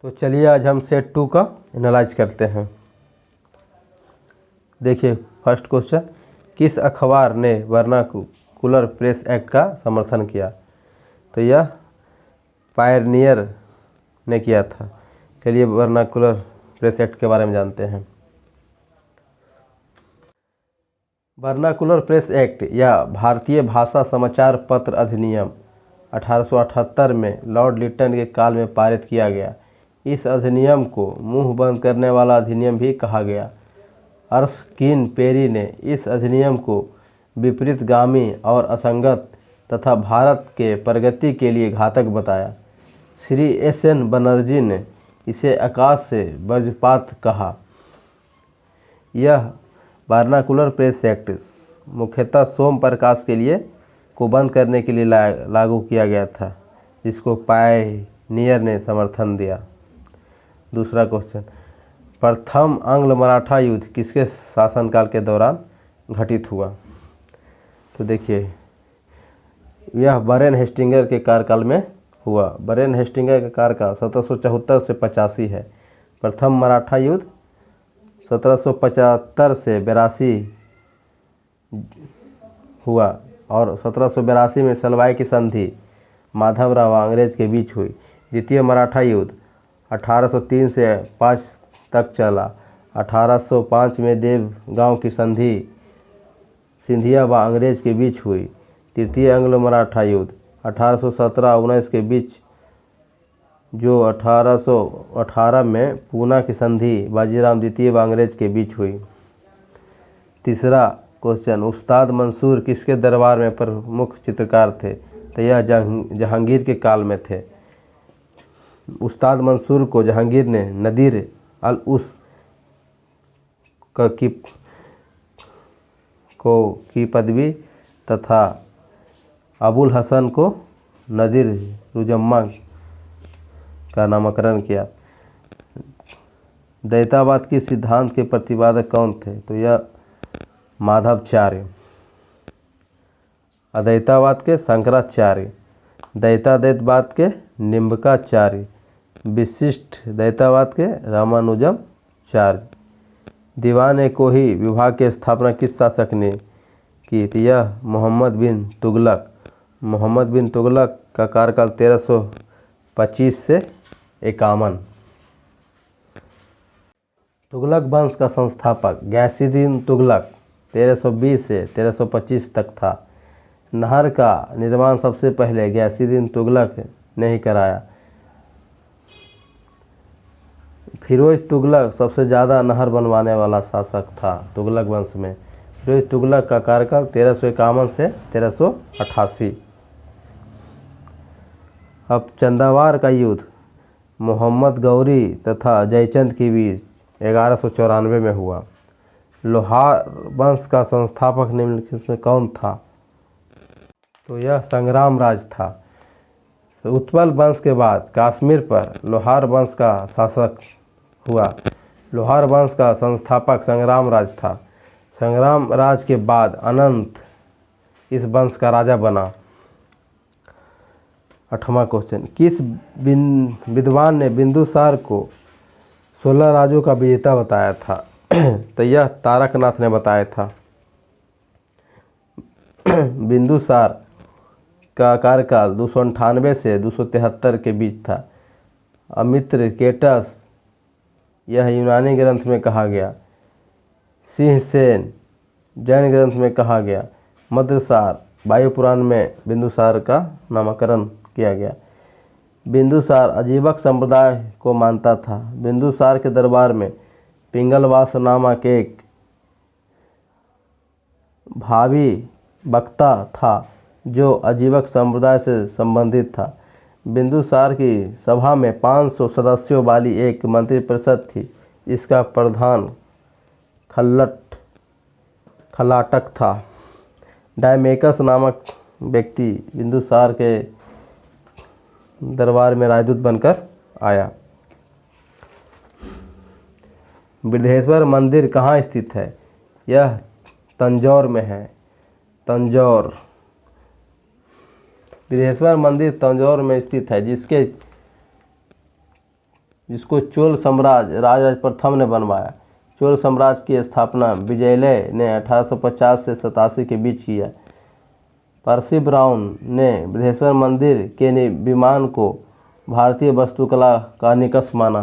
तो चलिए आज हम सेट 2 का एनालाइज करते हैं। देखिए फर्स्ट क्वेश्चन, किस अखबार ने वर्नाकुलर प्रेस एक्ट का समर्थन किया? तो यह पायनियर ने किया था। चलिए वर्नाकुलर प्रेस एक्ट के बारे में जानते हैं। वर्नाकुलर प्रेस एक्ट या भारतीय भाषा समाचार पत्र अधिनियम 1878 में लॉर्ड लिटन के काल में पारित किया गया। इस अधिनियम को मुंह बंद करने वाला अधिनियम भी कहा गया। अर्स्कीन पेरी ने इस अधिनियम को विपरीतगामी और असंगत तथा भारत के प्रगति के लिए घातक बताया। श्री एस.एन. बनर्जी ने इसे आकाश से वज्रपात कहा। यह वर्नाकुलर प्रेस एक्ट मुख्यतः सोम प्रकाश के लिए को बंद करने के लिए लागू किया गया था, जिसको पायनियर ने समर्थन दिया। दूसरा क्वेश्चन, प्रथम आंग्ल मराठा युद्ध किसके शासनकाल के दौरान घटित हुआ? तो देखिए यह वरेन हेस्टिंगर के कार्यकाल में हुआ। वरेन हेस्टिंगर का कार्यकाल 1774 से 85 है। प्रथम मराठा युद्ध 1775 से 82 हुआ और 1782 में सलवाई की संधि माधवराव अंग्रेज के बीच हुई। द्वितीय मराठा युद्ध 1803 से 5 तक चला। 1805 में देवगांव की संधि सिंधिया व अंग्रेज के बीच हुई। तृतीय एंग्लो मराठा युद्ध 1817-19 के बीच, जो 1818 में पूना की संधि बाजीराव द्वितीय व अंग्रेज के बीच हुई। तीसरा क्वेश्चन, उस्ताद मंसूर किसके दरबार में प्रमुख चित्रकार थे? तो यह जहांगीर के काल में थे। उस्ताद मंसूर को जहांगीर ने नदीर अल उस की पदवी तथा अबुल हसन को नदीर रुजम्मा का नामकरण किया। द्वैतावाद के सिद्धांत के प्रतिपादक कौन थे? तो यह माधवाचार्य। अद्वैतावाद के शंकराचार्य, द्वैताद्वैतवाद के निम्बकाचार्य, विशिष्ट द्वैतावाद के रामानुजाचार्य। दीवान-ए-कोही विभाग की स्थापना किस शासक ने की? तो यह मोहम्मद बिन तुगलक। मोहम्मद बिन तुगलक का कार्यकाल 1325 से 51। तुगलक वंश का संस्थापक गयासुद्दीन तुगलक 1320 से 1325 तक था। नहर का निर्माण सबसे पहले गयासुद्दीन तुगलक ने ही कराया। फिरोज तुगलक सबसे ज़्यादा नहर बनवाने वाला शासक था तुगलक वंश में। फिरोज तुगलक का कार्यकाल 1351 से 1388। अब चंदावार का युद्ध मोहम्मद गौरी तथा जयचंद के बीच 1194 में हुआ। लोहार वंश का संस्थापक निम्नलिखित में कौन था? तो यह संग्रामराज था। उत्पल वंश के बाद कश्मीर पर लोहार वंश का शासक हुआ। लोहार वंश का संस्थापक संग्रामराज था। संग्रामराज के बाद अनंत इस वंश का राजा बना। 8वां क्वेश्चन, किस विद्वान ने बिंदुसार को 16 राज्यों का विजेता बताया था? तो यह तारकनाथ ने बताया था। बिंदुसार का कार्यकाल 298 से 273 के बीच था। अमित्रकेटस यह यूनानी ग्रंथ में कहा गया। सिंहसेन जैन ग्रंथ में कहा गया। मद्रसार वायु पुराण में बिंदुसार का नामकरण किया गया। बिंदुसार अजीबक संप्रदाय को मानता था। बिंदुसार के दरबार में पिंगलवास नामक एक भावी वक्ता था जो अजीबक संप्रदाय से संबंधित था। बिंदुसार की सभा में 500 सदस्यों वाली एक मंत्रिपरिषद थी। इसका प्रधान खलाटक था। डायमेकस नामक व्यक्ति बिंदुसार के दरबार में राजदूत बनकर आया। बृहदेश्वर मंदिर कहाँ स्थित है? यह तंजौर में है। तंजौर, बृहदेश्वर मंदिर तंजौर में स्थित है, जिसको चोल साम्राज्य राजराज प्रथम ने बनवाया। चोल साम्राज्य की स्थापना विजयलय ने 1850 से 87 के बीच किया। पर्सी ब्राउन ने बृहस्पति मंदिर के विमान को भारतीय वास्तुकला का निकष माना।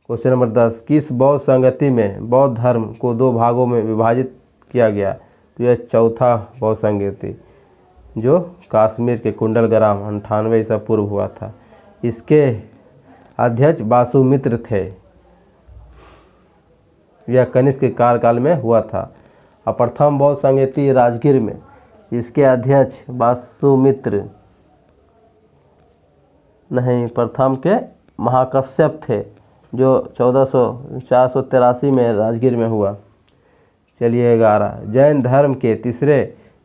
क्वेश्चन नंबर 10, किस बौद्ध संगति में बौद्ध धर्म को 2 भागों में विभाजित किया गया? तो यह चौथा बौद्ध संगति जो कश्मीर के कुंडलग्राम 98 ईसा पूर्व हुआ था। इसके अध्यक्ष वासुमित्र थे। यह कनिष्क के कार्यकाल में हुआ था। और प्रथम बौद्ध संगति राजगीर में, इसके अध्यक्ष वासुमित्र नहीं, प्रथम के महाकश्यप थे जो 483 में राजगीर में हुआ। चलिए 11, जैन धर्म के तीसरे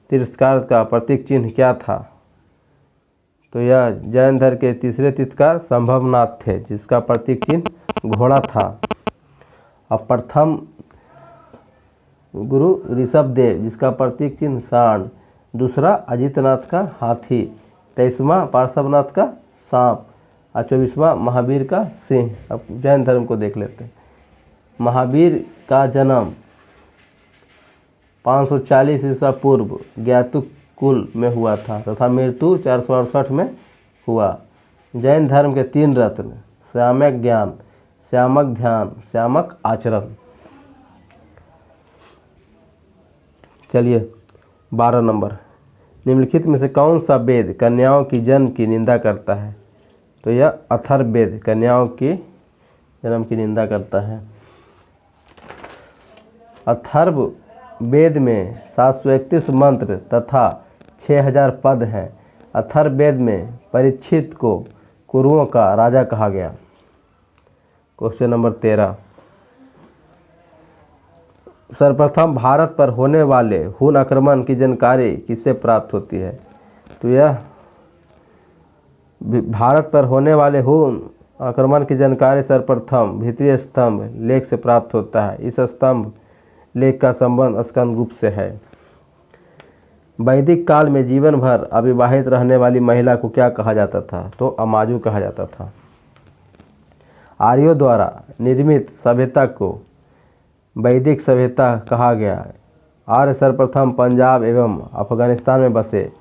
तीर्थंकर का प्रतीक चिन्ह क्या था? तो यह जैन धर्म के तीसरे तीर्थंकर संभवनाथ थे, जिसका प्रतीक चिन्ह घोड़ा था। और प्रथम गुरु ऋषभदेव, जिसका प्रतीक चिन्ह सांड। दूसरा अजितनाथ का हाथी। 23वां पार्श्वनाथ का सांप। और 24वां महावीर का सिंह। अब जैन धर्म को देख लेते हैं। महावीर का जन्म 540 ईसा पूर्व ज्ञातु कुल में हुआ था तथा मृत्यु 468 में हुआ। जैन धर्म के 3 रत्न, श्यामक ज्ञान, श्यामक ध्यान, श्यामक आचरण। चलिए 12 नंबर, निम्नलिखित में से कौन सा वेद कन्याओं की जन्म की निंदा करता है? तो यह अथर्ववेद कन्याओं की जन्म की निंदा करता है। अथर्ववेद में 731 मंत्र तथा 6000 पद हैं। अथर्ववेद में परीक्षित को कुरुओं का राजा कहा गया। क्वेश्चन नंबर 13, सर्वप्रथम भारत पर होने वाले हुन आक्रमण की जानकारी किससे प्राप्त होती है? तो यह भारत पर होने वाले हुन आक्रमण की जानकारी सर्वप्रथम भीतरी स्तंभ लेख से प्राप्त होता है। इस स्तंभ लेख का संबंध स्कंदगुप्त से है। वैदिक काल में जीवन भर अविवाहित रहने वाली महिला को क्या कहा जाता था? तो अमाजु कहा जाता था। आर्यों द्वारा निर्मित सभ्यता को वैदिक सभ्यता कहा गया। आर्य सर्वप्रथम पंजाब एवं अफगानिस्तान में बसे।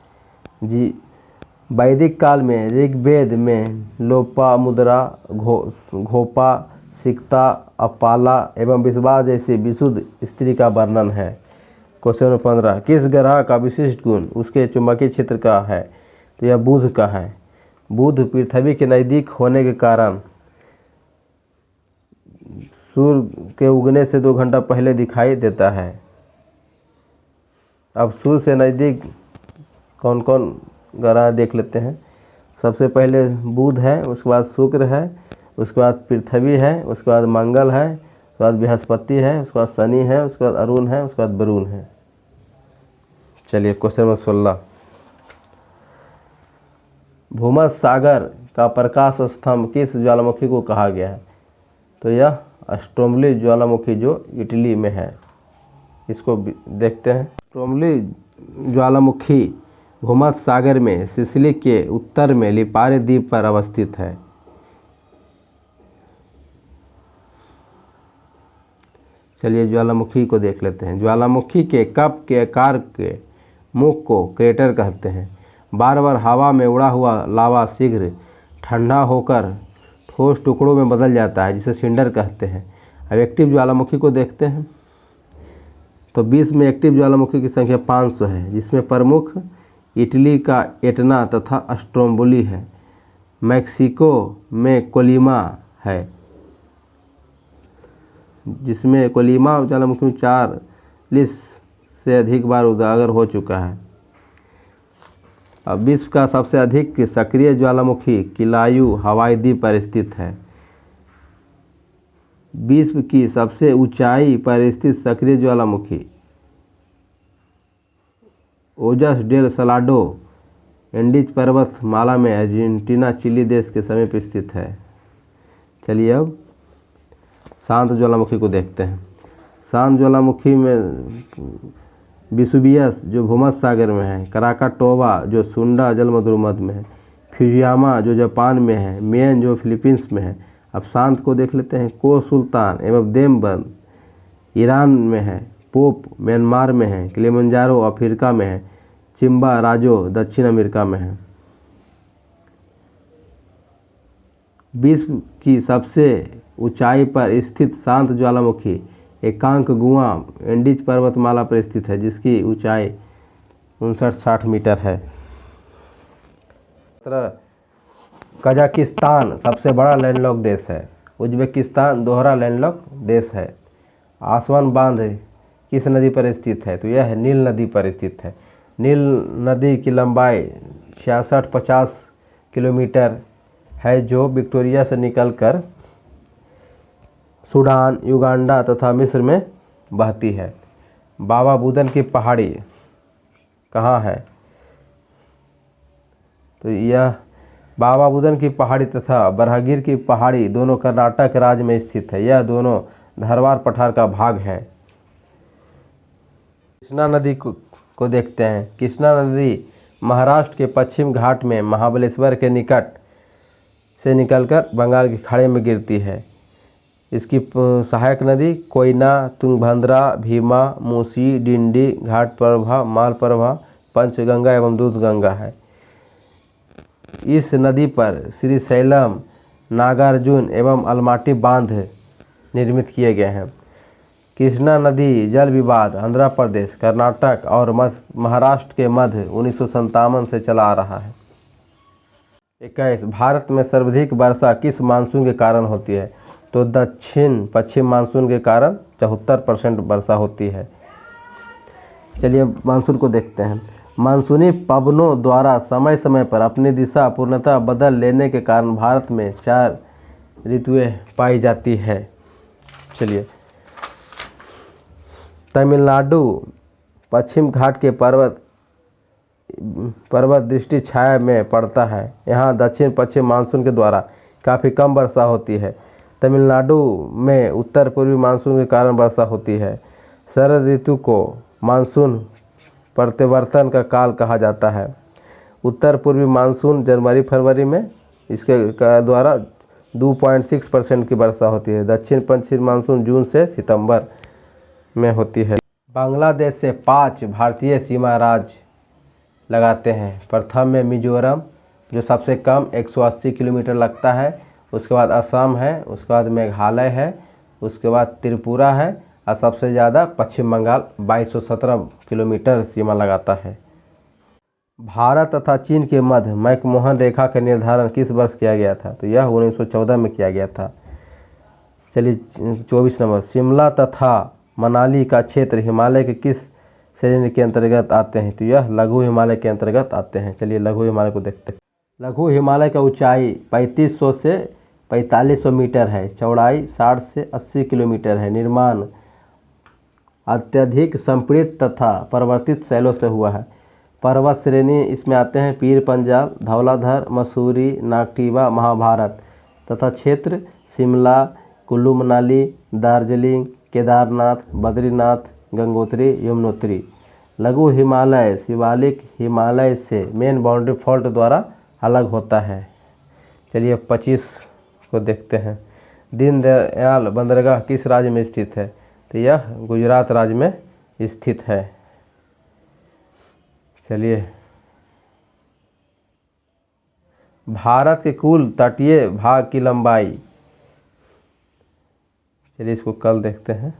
वैदिक काल में ऋग्वेद में लोपामुद्रा, घोपा, सिक्ता, अपाला एवं विश्वास जैसी विशुद्ध स्त्री का वर्णन है। क्वेश्चन नंबर 15, किस ग्रह का विशिष्ट गुण उसके चुंबकीय क्षेत्र का है? तो यह बुध का है। बुध पृथ्वी के नज़दीक होने के कारण सूर्य के उगने से 2 घंटा पहले दिखाई देता है। अब सूर्य से नज़दीक कौन कौन ग्रह देख लेते हैं। सबसे पहले बुध है, उसके बाद शुक्र है, उसके बाद पृथ्वी है, उसके बाद मंगल है, उसके बाद बृहस्पति है, उसके बाद शनि है, उसके बाद अरुण है, उसके बाद वरुण है। चलिए क्वेश्चन नंबर 16, भूमध्यसागर का प्रकाश स्तंभ किस ज्वालामुखी को कहा गया है? तो यह स्ट्रोमली ज्वालामुखी जो इटली में है। इसको देखते हैं। स्ट्रोमली ज्वालामुखी भूमध्यसागर में सिसिली के उत्तर में लिपारी द्वीप पर अवस्थित है। चलिए ज्वालामुखी को देख लेते हैं। ज्वालामुखी के कप के आकार के मुख को क्रेटर कहते हैं। बार बार हवा में उड़ा हुआ लावा शीघ्र ठंडा होकर ठोस टुकड़ों में बदल जाता है, जिसे सिंडर कहते हैं। अब एक्टिव ज्वालामुखी को देखते हैं। तो 20 में एक्टिव ज्वालामुखी की संख्या 500 है, जिसमें प्रमुख इटली का एटना तथा स्ट्रोम्बोली है। मैक्सिको में कोलिमा है, जिसमें कोलिमा ज्वालामुखी में 40 से अधिक बार उजागर हो चुका है। अब विश्व का सबसे अधिक सक्रिय ज्वालामुखी किलायू हवाई द्वीप पर स्थित है। विश्व की सबसे ऊंचाई पर स्थित सक्रिय ज्वालामुखी ओजस डेल सलाडो एंडीज पर्वत माला में अर्जेंटीना चिली देश के समीप स्थित है। चलिए अब शांत ज्वालामुखी को देखते हैं। शांत ज्वालामुखी में विसुवियस जो भूमध्यसागर में है, कराकाटोवा जो सुंडा जलमग्न में है, फ्यूजियामा जो जापान में है, मेन जो फिलीपींस में है। अब शांत को देख लेते हैं। को सुल्तान एवं देवबंद ईरान में है। पोप म्यांमार में है। किलिमंजारो अफ्रीका में है। चिम्बा राजो दक्षिण अमेरिका में है। विश्व की सबसे ऊंचाई पर स्थित शांत ज्वालामुखी एकांकगुआ एंडीज पर्वतमाला पर स्थित है, जिसकी ऊंचाई 59-60 मीटर है। कजाकिस्तान सबसे बड़ा लैंडलॉक देश है। उज्बेकिस्तान दोहरा लैंडलॉक देश है। आसवान बांध किस नदी पर स्थित है? तो यह नील नदी पर स्थित है। नील नदी की लंबाई 66-50 किलोमीटर है, जो विक्टोरिया से निकलकर सूडान, युगांडा तथा मिस्र में बहती है। बाबा बुदन की पहाड़ी कहाँ है? तो यह बाबा बुदन की पहाड़ी तथा बरहगिर की पहाड़ी दोनों कर्नाटक राज्य में स्थित है। यह दोनों धारवाड़ पठार का भाग है। कृष्णा नदी को देखते हैं। कृष्णा नदी महाराष्ट्र के पश्चिम घाट में महाबलेश्वर के निकट से निकलकर बंगाल की खाड़ी में गिरती है। इसकी सहायक नदी कोयना, तुंगभद्रा, भीमा, मूसी, डिंडी, घाटप्रभा, मालप्रभा, पंचगंगा एवं दूधगंगा है। इस नदी पर श्रीशैलम, नागार्जुन एवं अलमाटी बांध निर्मित किए गए हैं। कृष्णा नदी जल विवाद आंध्र प्रदेश, कर्नाटक और महाराष्ट्र के मध्य 1957 से चला आ रहा है। 21 भारत में सर्वाधिक वर्षा किस मानसून के कारण होती है? तो दक्षिण पश्चिम मानसून के कारण 74% वर्षा होती है। चलिए मानसून को देखते हैं। मानसूनी पवनों द्वारा समय समय पर अपनी दिशा पूर्णतः बदल लेने के कारण भारत में 4 ऋतुएं पाई जाती है। चलिए, तमिलनाडु पश्चिम घाट के पर्वत दृष्टि छाया में पड़ता है। यहाँ दक्षिण पश्चिम मानसून के द्वारा काफ़ी कम वर्षा होती है। तमिलनाडु में उत्तर पूर्वी मानसून के कारण वर्षा होती है। शरद ऋतु को मानसून प्रत्यावर्तन का काल कहा जाता है। उत्तर पूर्वी मानसून जनवरी फरवरी में इसके द्वारा 2.6% की वर्षा होती है। दक्षिण पश्चिम मानसून जून से सितंबर में होती है। बांग्लादेश से 5 भारतीय सीमा राज्य लगाते हैं। प्रथम में मिजोरम, जो सबसे कम 180 किलोमीटर लगता है। उसके बाद असम है, उसके बाद मेघालय है, उसके बाद त्रिपुरा है और सबसे ज़्यादा पश्चिम बंगाल 2217 किलोमीटर सीमा लगाता है। भारत तथा चीन के मध्य मैकमोहन रेखा का निर्धारण किस वर्ष किया गया था? तो यह 1914 में किया गया था। चलिए 24 नंबर, शिमला तथा मनाली का क्षेत्र हिमालय के किस श्रेणी के अंतर्गत आते हैं? तो यह लघु हिमालय के अंतर्गत आते हैं। चलिए लघु हिमालय को देखते हैं। लघु हिमालय का ऊंचाई 3500 से 4500 मीटर है। चौड़ाई 60 से 80 किलोमीटर है। निर्माण अत्यधिक संपीड़ित तथा परिवर्तित शैलों से हुआ है। पर्वत श्रेणी इसमें आते हैं पीर पंजाल, धौलाधर, मसूरी, नागटीवा, महाभारत तथा क्षेत्र शिमला, कुल्लू मनाली, दार्जिलिंग, केदारनाथ, बद्रीनाथ, गंगोत्री, यमुनोत्री। लघु हिमालय शिवालिक हिमालय से मेन बाउंड्री फॉल्ट द्वारा अलग होता है। चलिए 25 को देखते हैं। दीनदयाल बंदरगाह किस राज्य में स्थित है? तो यह गुजरात राज्य में स्थित है। चलिए, भारत के कुल तटीय भाग की लंबाई, चलिए इसको कल देखते हैं।